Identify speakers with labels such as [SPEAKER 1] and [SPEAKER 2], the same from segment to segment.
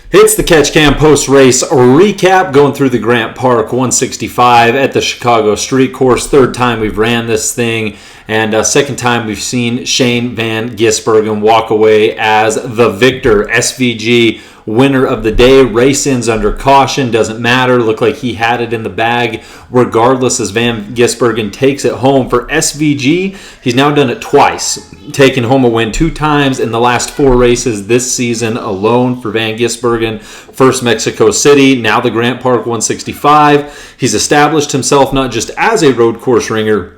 [SPEAKER 1] It's the Catch Cam post-race recap going through the Grant Park 165 at the Chicago Street Course. Third time we've ran this thing, and second time we've seen Shane Van Gisbergen walk away as the victor. SVG winner of the day. Race ends under caution. Doesn't matter. Looked like he had it in the bag regardless as Van Gisbergen takes it home. For SVG, he's now done it twice, taking home a win 2 times in the last 4 races this season alone for Van Gisbergen. First Mexico City, now the Grant Park 165. He's established himself not just as a road course ringer,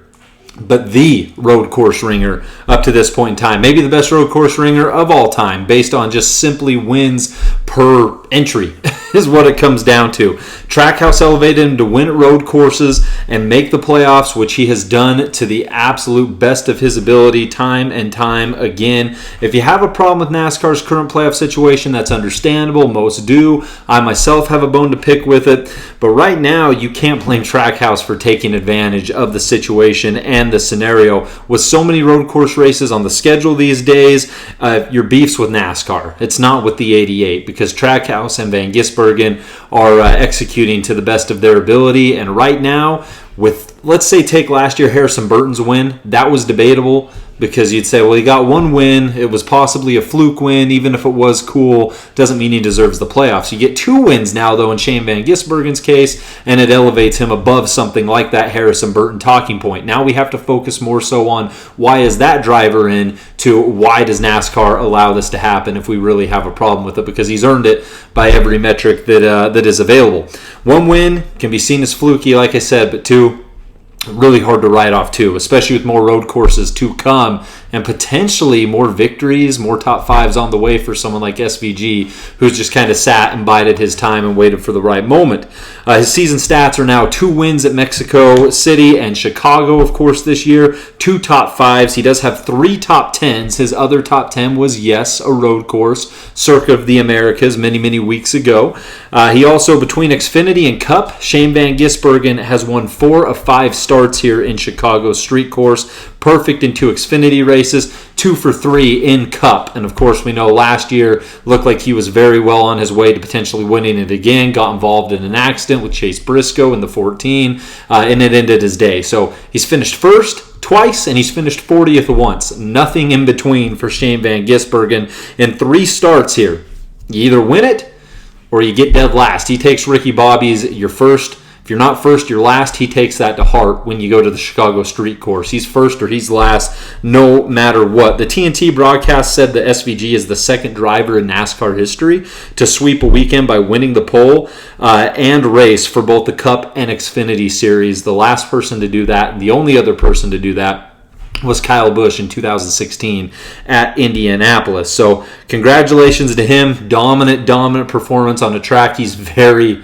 [SPEAKER 1] but the road course ringer up to this point in time. Maybe the best road course ringer of all time based on just simply wins per entry is what it comes down to. Trackhouse elevated him to win at road courses and make the playoffs, which he has done to the absolute best of his ability time and time again. If you have a problem with NASCAR's current playoff situation, that's understandable. Most do. I myself have a bone to pick with it. But right now, you can't blame Trackhouse for taking advantage of the situation and the scenario. With so many road course races on the schedule these days, your beef's with NASCAR. It's not with the 88, because Trackhouse and Van Gisbergen are executing to the best of their ability. And right now, with, let's say, take last year Harrison Burton's win, that was debatable, because you'd say, well, he got 1 win. It was possibly a fluke win. Even if it was cool, doesn't mean he deserves the playoffs. You get 2 wins now, though, in Shane Van Gisbergen's case, and it elevates him above something like that Harrison Burton talking point. Now we have to focus more so on why is that driver in to why does NASCAR allow this to happen if we really have a problem with it, because he's earned it by every metric that is available. 1 win can be seen as fluky, like I said, but 2, really hard to write off too, especially with more road courses to come and potentially more victories, more top 5s on the way for someone like SVG, who's just kind of sat and bided his time and waited for the right moment. His season stats are now 2 wins at Mexico City and Chicago, of course, this year. 2 top 5s. He does have 3 top 10s. His other top 10 was, yes, a road course, Circuit of the Americas, many weeks ago. He also, between Xfinity and Cup, Shane Van Gisbergen has won 4 of 5 starts here in Chicago Street Course. Perfect in 2 Xfinity races, 2 for 3 in Cup. And of course, we know last year looked like he was very well on his way to potentially winning it again. Got involved in an accident with Chase Briscoe in the 14, and it ended his day. So he's finished first twice, and he's finished 40th once. Nothing in between for Shane Van Gisbergen in 3 starts here. You either win it or you get dead last. He takes Ricky Bobby's "you're first. If you're not first, you're last." He takes that to heart when you go to the Chicago Street Course. He's first or he's last, no matter what. The TNT broadcast said that SVG is the second driver in NASCAR history to sweep a weekend by winning the pole and race for both the Cup and Xfinity Series. The last person to do that, and the only other person to do that, was Kyle Busch in 2016 at Indianapolis. So congratulations to him. Dominant performance on a track he's very...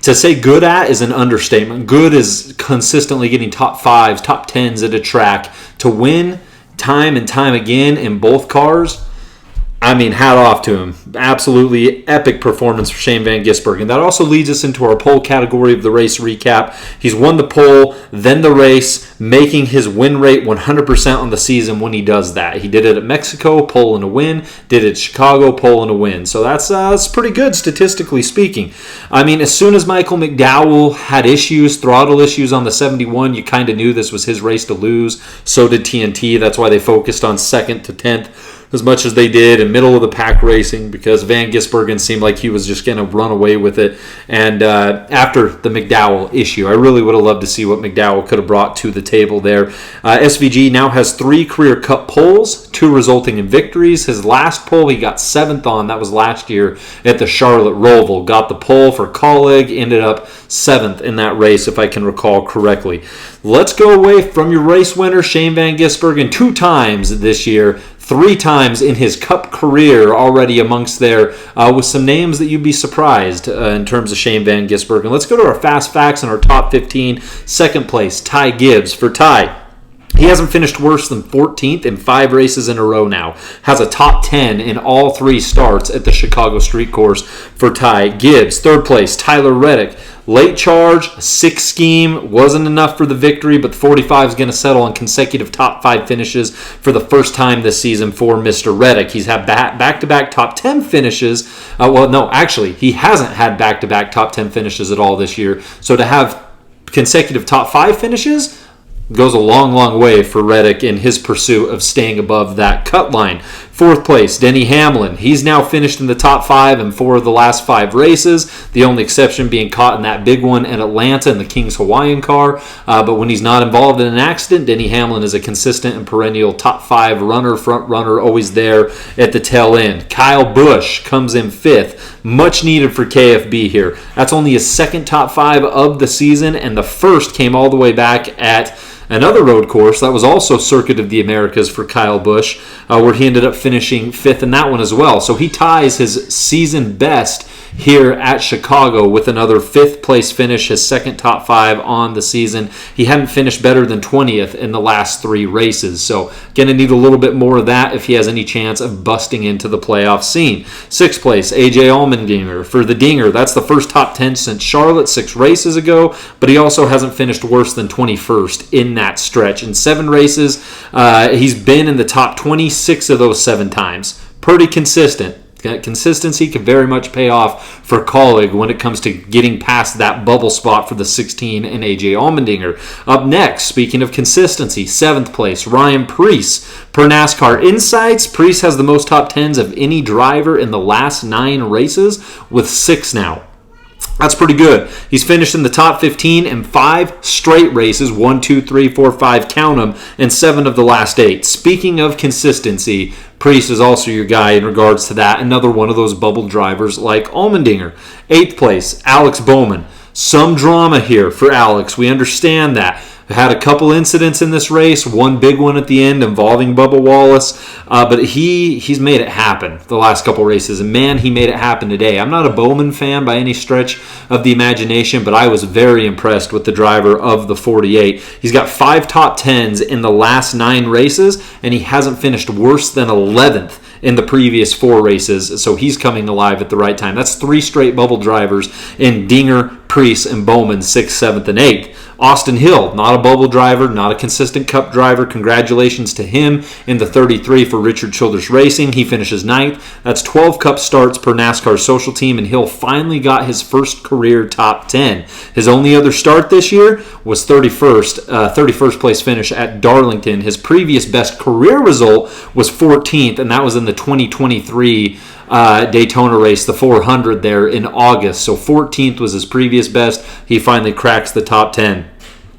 [SPEAKER 1] To say good at is an understatement. Good is consistently getting top 5s, top 10s at a track. To win time and time again in both cars, I mean, hat off to him. Absolutely epic performance for Shane Van Gisbergen. That also leads us into our pole category of the race recap. He's won the pole, then the race, making his win rate 100% on the season when he does that. He did it at Mexico, pole and a win. Did it at Chicago, pole and a win. So that's pretty good statistically speaking. I mean, as soon as Michael McDowell had issues, throttle issues on the 71, you kind of knew this was his race to lose. So did TNT. That's why they focused on 2nd to 10th. As much as they did in middle of the pack racing, because Van Gisbergen seemed like he was just going to run away with it. And after the McDowell issue, I really would have loved to see what McDowell could have brought to the table there. SVG now has 3 career Cup poles, 2 resulting in victories. His last pole he got 7th on. That was last year at the Charlotte Roval. Got the pole for Colleague, ended up 7th in that race, if I can recall correctly. Let's go away from your race winner, Shane Van Gisbergen, 2 times this year. 3 times in his Cup career already amongst there, with some names that you'd be surprised in terms of Shane Van Gisbergen. Let's go to our fast facts and our top 15. Second place, Ty Gibbs. For Ty, He hasn't finished worse than 14th in 5 races in a row now. Has a top 10 in all 3 starts at the Chicago Street Course for Ty Gibbs. 3rd place, Tyler Reddick. Late charge, 6 scheme, wasn't enough for the victory, but the 45 is going to settle on consecutive top 5 finishes for the first time this season for Mr. Reddick. He's had back-to-back top 10 finishes. He hasn't had back-to-back top 10 finishes at all this year. So to have consecutive top 5 finishes goes a long, long way for Reddick in his pursuit of staying above that cut line. 4th place, Denny Hamlin. He's now finished in the top 5 in 4 of the last 5 races, the only exception being caught in that big one in Atlanta in the King's Hawaiian car. But when he's not involved in an accident, Denny Hamlin is a consistent and perennial top 5 runner, front runner, always there at the tail end. Kyle Busch comes in 5th. Much needed for KFB here. That's only his 2nd top 5 of the season, and the first came all the way back at another road course that was also Circuit of the Americas for Kyle Busch, where he ended up finishing 5th in that one as well. So he ties his season best here at Chicago with another 5th place finish, his 2nd top 5 on the season. He hadn't finished better than 20th in the last 3 races, so going to need a little bit more of that if he has any chance of busting into the playoff scene. 6th place, AJ Allmendinger. For the Dinger, that's the first top 10 since Charlotte 6 races ago, but he also hasn't finished worse than 21st in that stretch. In 7 races, he's been in the top 26 of those 7 times. Pretty consistent. Consistency can very much pay off for Colleague when it comes to getting past that bubble spot for the 16 and AJ Allmendinger. Up next, speaking of consistency, 7th place, Ryan Preece. Per NASCAR Insights, Preece has the most top 10s of any driver in the last 9 races with 6 now. That's pretty good. He's finished in the top 15 in 5 straight races, 1, 2, 3, 4, 5, count them, and 7 of the last 8. Speaking of consistency, Preece is also your guy in regards to that. Another one of those bubble drivers like Allmendinger. 8th place, Alex Bowman. Some drama here for Alex. We understand that. Had a couple incidents in this race, one big one at the end involving Bubba Wallace, but he's made it happen the last couple races, and man, he made it happen today. I'm not a Bowman fan by any stretch of the imagination, but I was very impressed with the driver of the 48. He's got 5 top 10s in the last 9 races, and he hasn't finished worse than 11th in the previous 4 races, so he's coming alive at the right time. That's 3 straight bubble drivers in Dinger, Preece, and Bowman, 6th, 7th, and 8th. Austin Hill, not a bubble driver, not a consistent cup driver. Congratulations to him in the 33 for Richard Childress Racing. He finishes 9th. That's 12 cup starts per NASCAR social team, and Hill finally got his first career top 10. His only other start this year was 31st place finish at Darlington. His previous best career result was 14th, and that was in the 2023 Daytona race, the 400 there in August. So 14th was his previous best. He finally cracks the top 10.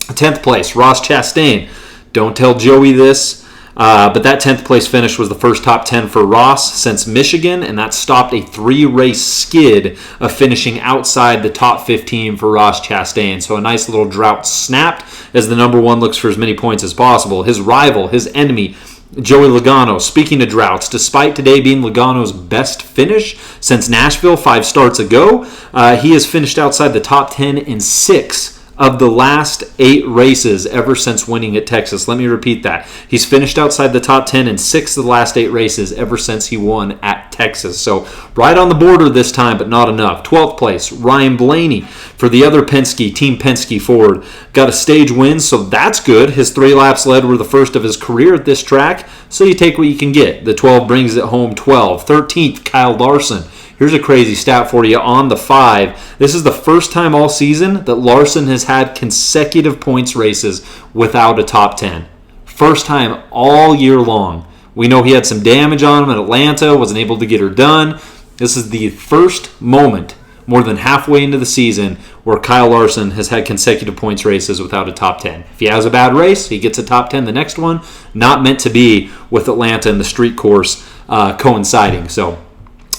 [SPEAKER 1] 10th place, Ross Chastain. Don't tell Joey this, but that 10th place finish was the first top 10 for Ross since Michigan, and that stopped a 3-race skid of finishing outside the top 15 for Ross Chastain. So a nice little drought snapped as the number 1 looks for as many points as possible. His rival, his enemy, Joey Logano. Speaking of droughts, despite today being Logano's best finish since Nashville 5 starts ago, he has finished outside the top 10 in 6 of the last 8 races ever since winning at Texas. Let me repeat that. He's finished outside the top 10 in 6 of the last 8 races ever since he won at Texas. So right on the border this time, but not enough. 12th place, Ryan Blaney for the other Penske, Team Penske Ford. Got a stage win, so that's good. His 3 laps led were the first of his career at this track, so you take what you can get. The 12 brings it home 12. 13th, Kyle Larson. Here's a crazy stat for you on the 5. This is the first time all season that Larson has had consecutive points races without a top 10. First time all year long. We know he had some damage on him in Atlanta, wasn't able to get her done. This is the first moment more than halfway into the season where Kyle Larson has had consecutive points races without a top 10. If he has a bad race, he gets a top 10 the next one. Not meant to be with Atlanta and the street course coinciding. So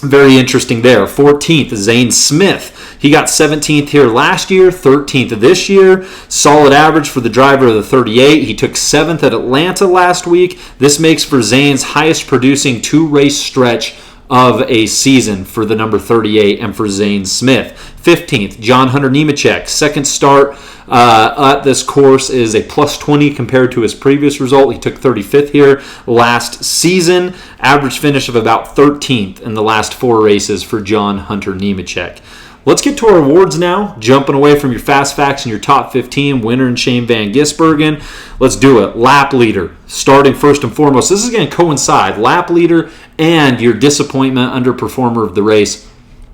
[SPEAKER 1] very interesting there. 14th, Zane Smith. He got 17th here last year, 13th this year. Solid average for the driver of the 38. He took 7th at Atlanta last week. This makes for Zane's highest producing 2-race stretch of a season for the number 38 and for Zane Smith. 15th, John Hunter Nemechek. Second start at this course is a plus 20 compared to his previous result. He took 35th here last season. Average finish of about 13th in the last 4 races for John Hunter Nemechek. Let's get to our awards now. Jumping away from your fast facts and your top 15, winner and Shane Van Gisbergen. Let's do it. Lap leader, starting first and foremost. This is going to coincide. Lap leader and your disappointment underperformer of the race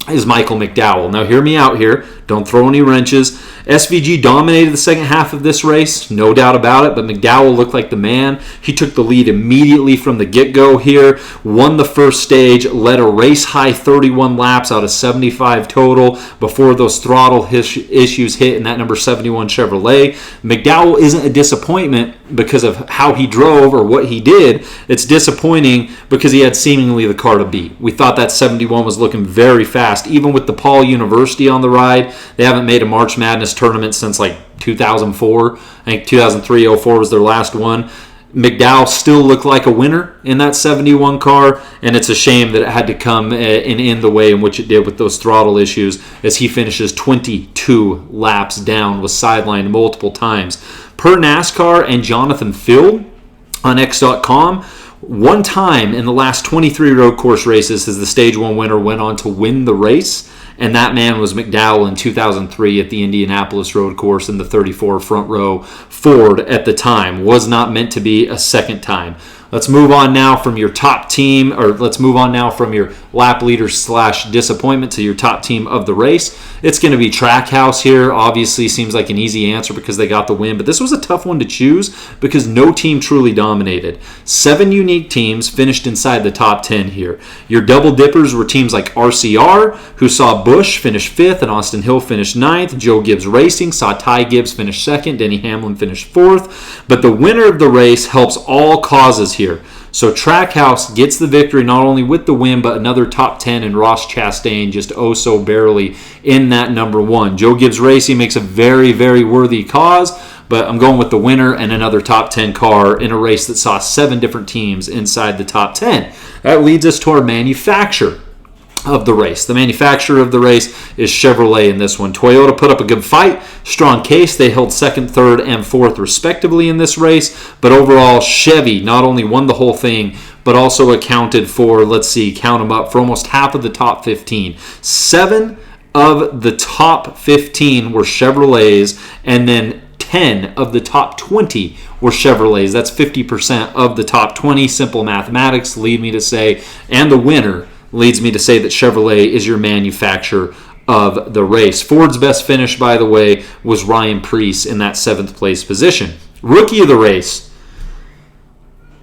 [SPEAKER 1] is Michael McDowell. Now hear me out here. Don't throw any wrenches. SVG dominated the second half of this race, no doubt about it, but McDowell looked like the man. He took the lead immediately from the get-go here, won the first stage, led a race-high 31 laps out of 75 total before those throttle issues hit in that number 71 Chevrolet. McDowell isn't a disappointment because of how he drove or what he did. It's disappointing because he had seemingly the car to beat. We thought that 71 was looking very fast, even with DePaul University on the ride. They haven't made a March Madness tournament since like 2004. I think 2003-04 was their last one. McDowell still looked like a winner in that 71 car, and it's a shame that it had to come in the way in which it did with those throttle issues, as he finishes 22 laps down, was sidelined multiple times. Per NASCAR and Jonathan Field on X.com, one time in the last 23 road course races has the Stage 1 winner went on to win the race, and that man was McDowell in 2003 at the Indianapolis road course in the 34 front row Ford at the time. Was not meant to be a second time. Let's move on now from your top team, or let's move on now from your lap leader / disappointment to your top team of the race. It's going to be Trackhouse here. Obviously seems like an easy answer because they got the win, but this was a tough one to choose because no team truly dominated. 7 unique teams finished inside the top 10 here. Your double dippers were teams like RCR, who saw Busch finish 5th and Austin Hill finish 9th. Joe Gibbs Racing saw Ty Gibbs finish 2nd, Denny Hamlin finish 4th. But the winner of the race helps all causes here. So Trackhouse gets the victory not only with the win, but another top 10 in Ross Chastain, just oh so barely in that number 1. Joe Gibbs Racing makes a very, very worthy cause, but I'm going with the winner and another top 10 car in a race that saw 7 different teams inside the top 10. That leads us to our manufacturer of the race. The manufacturer of the race is Chevrolet in this one. Toyota put up a good fight, strong case. They held 2nd, 3rd, and 4th respectively in this race, but overall Chevy not only won the whole thing, but also accounted for, let's see, count them up, for almost half of the top 15. 7 of the top 15 were Chevrolets, and then 10 of the top 20 were Chevrolets. That's 50% of the top 20. Simple mathematics lead me to say, and the winner leads me to say that Chevrolet is your manufacturer of the race. Ford's best finish, by the way, was Ryan Preece in that 7th place position. Rookie of the race,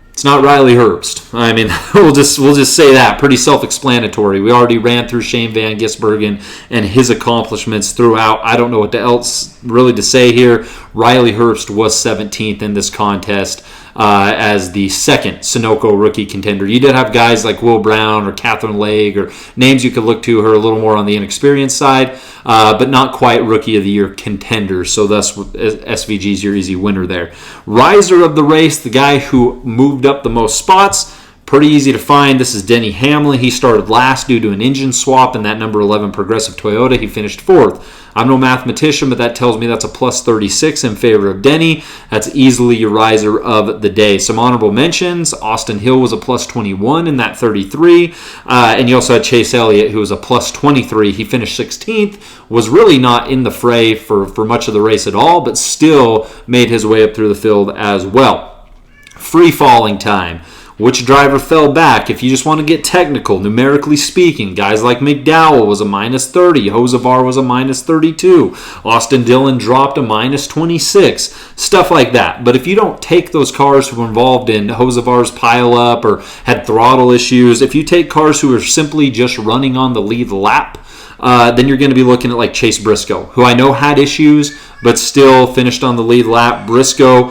[SPEAKER 1] it's not Riley Herbst. I mean, we'll just say that. Pretty self-explanatory. We already ran through Shane Van Gisbergen and his accomplishments throughout. I don't know what else really to say here. Riley Herbst was 17th in this contest as the second Sunoco rookie contender. You did have guys like Will Brown or Catherine Legge or names you could look to who are a little more on the inexperienced side, but not quite rookie of the year contenders. So thus SVG's your easy winner there. Riser of the race, the guy who moved up the most spots. Pretty easy to find. This is Denny Hamlin. He started last due to an engine swap in that number 11 Progressive Toyota. He finished 4th. I'm no mathematician, but that tells me that's a plus 36 in favor of Denny. That's easily your riser of the day. Some honorable mentions. Austin Hill was a plus 21 in that 33. And you also had Chase Elliott, who was a plus 23. He finished 16th. Was really not in the fray for much of the race at all, but still made his way up through the field as well. Free falling time. Which driver fell back? If you just want to get technical, numerically speaking, guys like McDowell was a minus 30. Hocevar was a minus 32. Austin Dillon dropped a minus 26. Stuff like that. But if you don't take those cars who were involved in Hocevar's pileup or had throttle issues, if you take cars who are simply just running on the lead lap, then you're going to be looking at like Chase Briscoe, who I know had issues, but still finished on the lead lap. Briscoe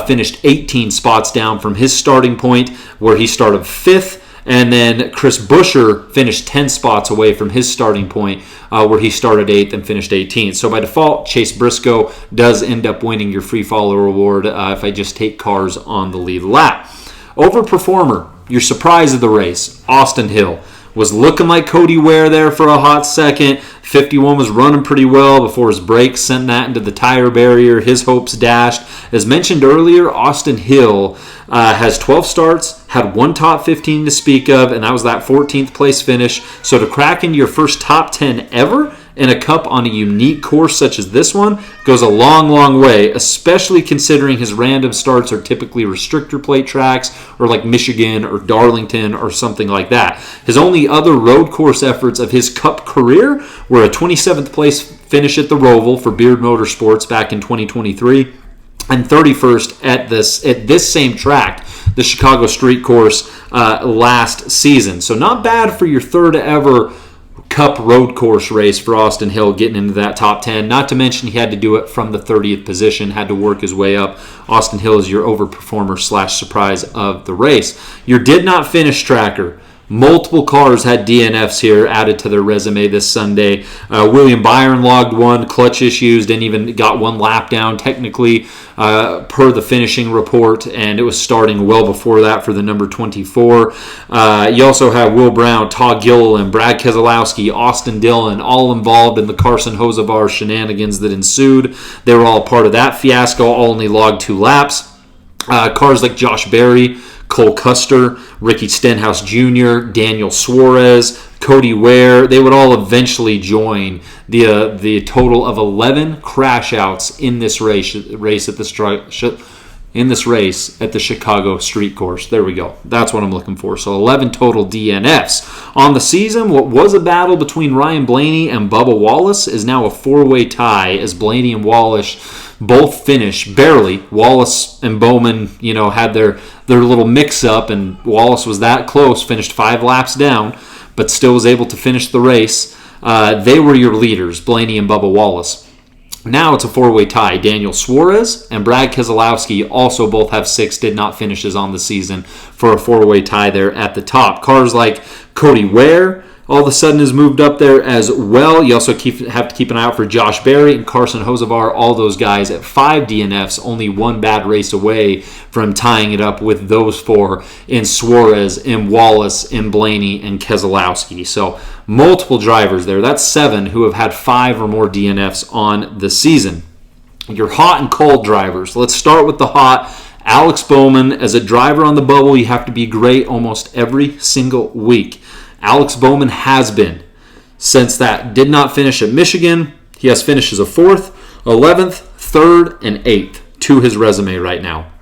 [SPEAKER 1] finished 18 spots down from his starting point, where he started 5th. And then Chris Buescher finished 10 spots away from his starting point, where he started 8th and finished 18th. So by default, Chase Briscoe does end up winning your free follower award if I just take cars on the lead lap. Overperformer, your surprise of the race, Austin Hill. was looking like Cody Ware there for a hot second. 51 was running pretty well before his brakes sent that into the tire barrier. His hopes dashed. As mentioned earlier, Austin Hill has 12 starts, had one top 15 to speak of, and that was that 14th place finish. So to crack into your first top 10 ever in a Cup on a unique course such as this one goes a long, long way, especially considering his random starts are typically restrictor plate tracks or like Michigan or Darlington or something like that. His only other road course efforts of his Cup career were a 27th place finish at the Roval for Beard Motorsports back in 2023 and 31st at this same track, the Chicago Street Course, last season. So not bad for your third ever Cup road course race for Austin Hill, getting into that top 10. Not to mention he had to do it from the 30th position, had to work his way up. Austin Hill is your overperformer / surprise of the race. Your did not finish tracker. Multiple cars had DNFs here added to their resume this Sunday. William Byron logged one, clutch issues, didn't even got one lap down technically per the finishing report, and it was starting well before that for the number 24. You also have Will Brown, Todd Gilliland, Brad Keselowski, Austin Dillon, all involved in the Carson Hocevar shenanigans that ensued. They were all part of that fiasco, all only logged 2 laps. Cars like Josh Berry, Cole Custer, Ricky Stenhouse Jr., Daniel Suarez, Cody Ware, they would all eventually join the total of 11 crash outs in this race at the Chicago Street Course. There we go. That's what I'm looking for. So 11 total DNFs. On the season, what was a battle between Ryan Blaney and Bubba Wallace is now a 4-way tie as Blaney and Wallace both finished barely. Wallace and Bowman, had their little mix-up, and Wallace was that close, finished 5 laps down, but still was able to finish the race. They were your leaders, Blaney and Bubba Wallace. Now it's a 4-way tie. Daniel Suarez and Brad Keselowski also both have 6 did not finishes on the season for a 4-way tie there at the top. Cars like Cody Ware all of a sudden has moved up there as well. You also have to keep an eye out for Josh Berry and Carson Hocevar, all those guys at 5 DNFs, only one bad race away from tying it up with those 4 in Suarez, in Wallace, in Blaney, and Keselowski. So multiple drivers there. That's 7 who have had 5 or more DNFs on the season. Your hot and cold drivers. Let's start with the hot. Alex Bowman, as a driver on the bubble, you have to be great almost every single week. Alex Bowman has been. Since that did not finish at Michigan, he has finishes of 4th, 11th, 3rd, and 8th to his resume right now.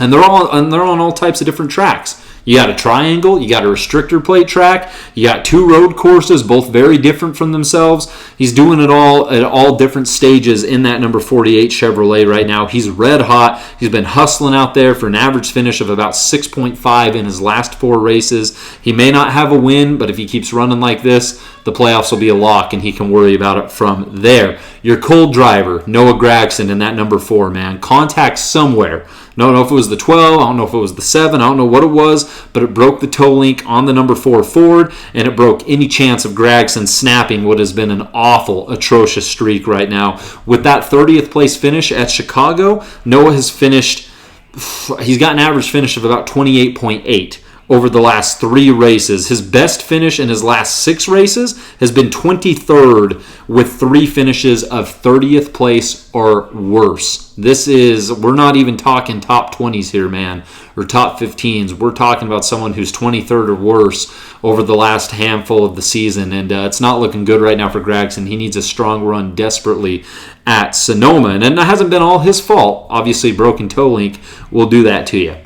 [SPEAKER 1] And they're on all types of different tracks. You got a triangle, you got a restrictor plate track, you got 2 road courses, both very different from themselves. He's doing it all at all different stages in that number 48 Chevrolet right now. He's red hot. He's been hustling out there for an average finish of about 6.5 in his last 4 races. He may not have a win, but if he keeps running like this, the playoffs will be a lock, and he can worry about it from there. Your cold driver, Noah Gragson in that number 4, man. Contact somewhere. I don't know if it was the 12, I don't know if it was the 7, I don't know what it was, but it broke the toe link on the number 4 Ford, and it broke any chance of Gragson snapping what has been an awful, atrocious streak right now. With that 30th place finish at Chicago, Noah has he's got an average finish of about 28.8. over the last 3 races. His best finish in his last 6 races has been 23rd with 3 finishes of 30th place or worse. We're not even talking top 20s here, man, or top 15s. We're talking about someone who's 23rd or worse over the last handful of the season, and it's not looking good right now for Gragson. He needs a strong run desperately at Sonoma, and it hasn't been all his fault. Obviously, broken toe link will do that to you.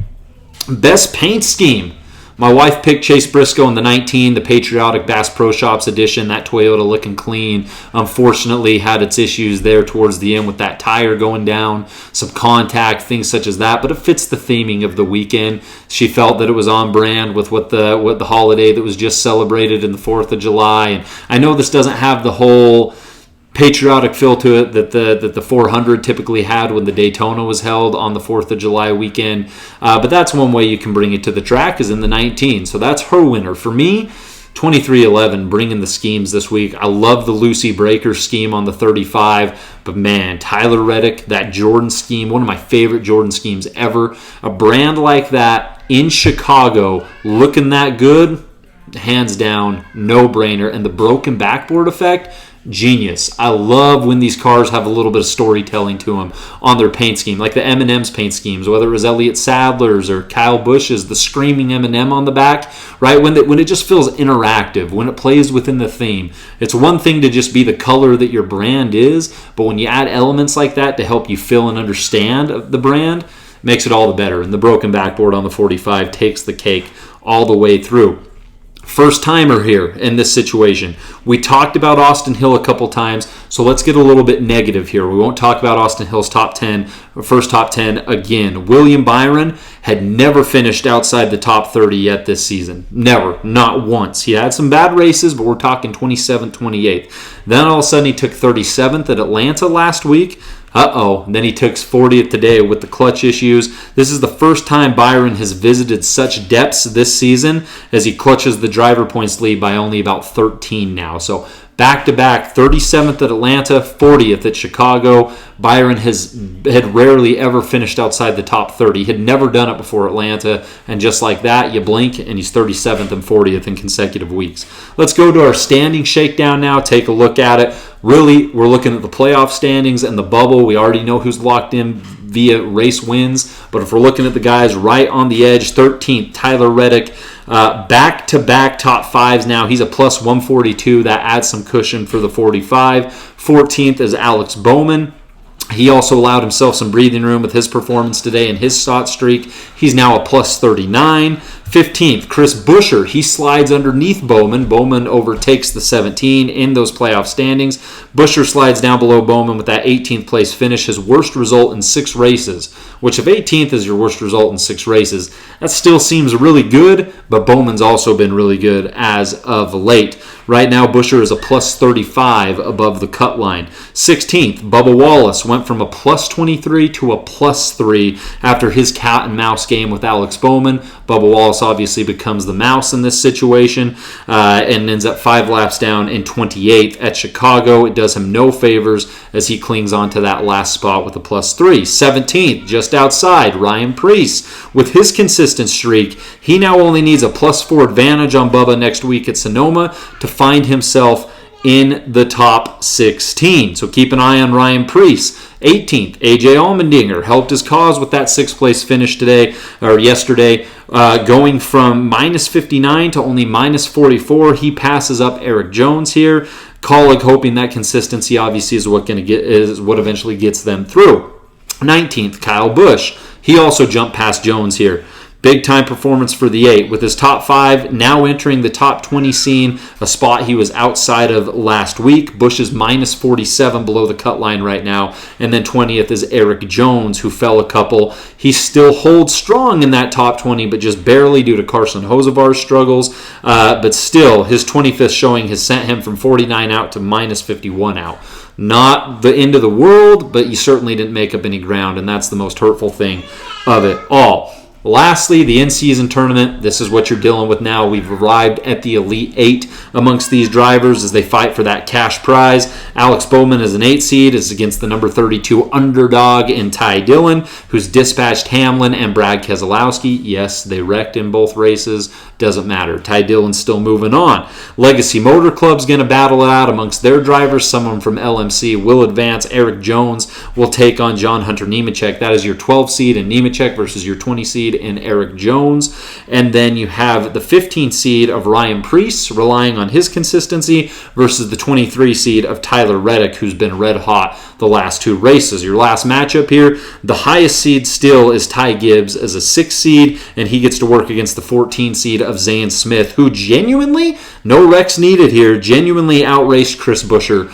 [SPEAKER 1] Best paint scheme. My wife picked Chase Briscoe in the 19, the Patriotic Bass Pro Shops edition. That Toyota looking clean. Unfortunately, had its issues there towards the end with that tire going down, some contact, things such as that. But it fits the theming of the weekend. She felt that it was on brand with what the holiday that was just celebrated in the 4th of July. And I know this doesn't have the whole patriotic feel to it that the 400 typically had when the Daytona was held on the 4th of July weekend. But that's one way you can bring it to the track is in the 19. So that's her winner. For me, 2311 bringing the schemes this week. I love the Lucy Breaker scheme on the 35. But man, Tyler Reddick, that Jordan scheme, one of my favorite Jordan schemes ever. A brand like that in Chicago looking that good. hands down, no-brainer. And the broken backboard effect, genius. I love when these cars have a little bit of storytelling to them on their paint scheme, like the M&M's paint schemes, whether it was Elliott Sadler's or Kyle Busch's, the screaming M&M on the back, right? When it just feels interactive, when it plays within the theme. It's one thing to just be the color that your brand is, but when you add elements like that to help you feel and understand the brand, makes it all the better. And the broken backboard on the 45 takes the cake all the way through. First timer here in this situation. We talked about Austin Hill a couple times, so let's get a little bit negative here. We won't talk about Austin Hill's top 10, first top 10 again. William Byron had never finished outside the top 30 yet this season. Never, not once. He had some bad races, but we're talking 27th, 28th. Then all of a sudden he took 37th at Atlanta last week. And then he took 40th today with the clutch issues. This is the first time Byron has visited such depths this season as he clutches the driver points lead by only about 13 now. So back-to-back, 37th at Atlanta, 40th at Chicago. Byron had rarely ever finished outside the top 30. He had never done it before Atlanta, and just like that, you blink, and he's 37th and 40th in consecutive weeks. Let's go to our standing shakedown now, take a look at it. Really, we're looking at the playoff standings and the bubble. We already know who's locked in via race wins, but if we're looking at the guys right on the edge, 13th, Tyler Reddick, back-to-back top fives now. He's a plus 142. That adds some cushion for the 45. 14th is Alex Bowman. He also allowed himself some breathing room with his performance today and his hot streak. He's now a plus 39. 15th, Chris Buescher. He slides underneath Bowman. Bowman overtakes the 17 in those playoff standings. Buescher slides down below Bowman with that 18th place finish, his worst result in 6 races. Which if 18th is your worst result in 6 races, that still seems really good, but Bowman's also been really good as of late. Right now, Buescher is a plus 35 above the cut line. 16th, Bubba Wallace went from a plus 23 to a plus 3 after his cat and mouse game with Alex Bowman. Bubba Wallace obviously becomes the mouse in this situation and ends up 5 laps down in 28th at Chicago. It does him no favors as he clings on to that last spot with a plus 3. 17th, just outside, Ryan Preece. With his consistent streak, he now only needs a plus 4 advantage on Bubba next week at Sonoma to find himself in the top 16. So keep an eye on Ryan Preece. 18th, AJ Allmendinger helped his cause with that 6th place finish yesterday, going from minus 59 to only minus 44. He passes up Eric Jones here. Colleague hoping that consistency obviously is what eventually gets them through. 19th, Kyle Busch. He also jumped past Jones here. Big time performance for the 8 with his top 5 now entering the top 20 scene, a spot he was outside of last week. Busch is minus 47 below the cut line right now. And then 20th is Eric Jones, who fell a couple. He still holds strong in that top 20, but just barely due to Carson Hocevar's struggles. But still, his 25th showing has sent him from 49 out to minus 51 out. Not the end of the world, but you certainly didn't make up any ground, and that's the most hurtful thing of it all. Lastly, the in-season tournament. This is what you're dealing with now. We've arrived at the Elite 8 amongst these drivers as they fight for that cash prize. Alex Bowman is an 8 seed, is against the number 32 underdog in Ty Dillon, who's dispatched Hamlin and Brad Keselowski. Yes, they wrecked in both races. Doesn't matter. Ty Dillon's still moving on. Legacy Motor Club's going to battle it out amongst their drivers. Someone from LMC will advance. Eric Jones will take on John Hunter Nemechek. That is your 12 seed in Nemechek versus your 20 seed in Eric Jones. And then you have the 15 seed of Ryan Preece relying on his consistency versus the 23 seed of Tyler Reddick, who's been red hot the last 2 races. Your last matchup here, the highest seed still is Ty Gibbs as a 6 seed, and he gets to work against the 14 seed of Zane Smith, who genuinely, no wrecks needed here, genuinely outraced Chris Buescher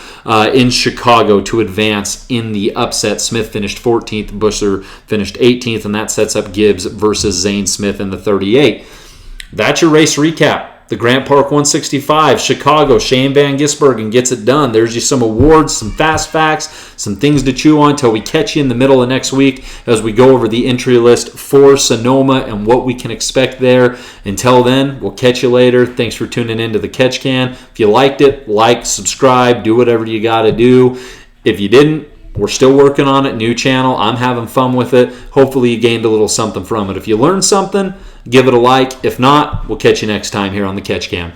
[SPEAKER 1] in Chicago to advance in the upset. Smith finished 14th, Buescher finished 18th, and that sets up Gibbs versus Zane Smith in the 38. That's your race recap. The Grant Park 165, Chicago, Shane Van Gisbergen gets it done. There's just some awards, some fast facts, some things to chew on until we catch you in the middle of next week as we go over the entry list for Sonoma and what we can expect there. Until then, we'll catch you later. Thanks for tuning in to the Catch Can. If you liked it, like, subscribe, do whatever you got to do. If you didn't, We're still working on it. New channel. I'm having fun with it. Hopefully you gained a little something from it. If you learned something, give it a like. If not, we'll catch you next time here on the Catch Cam.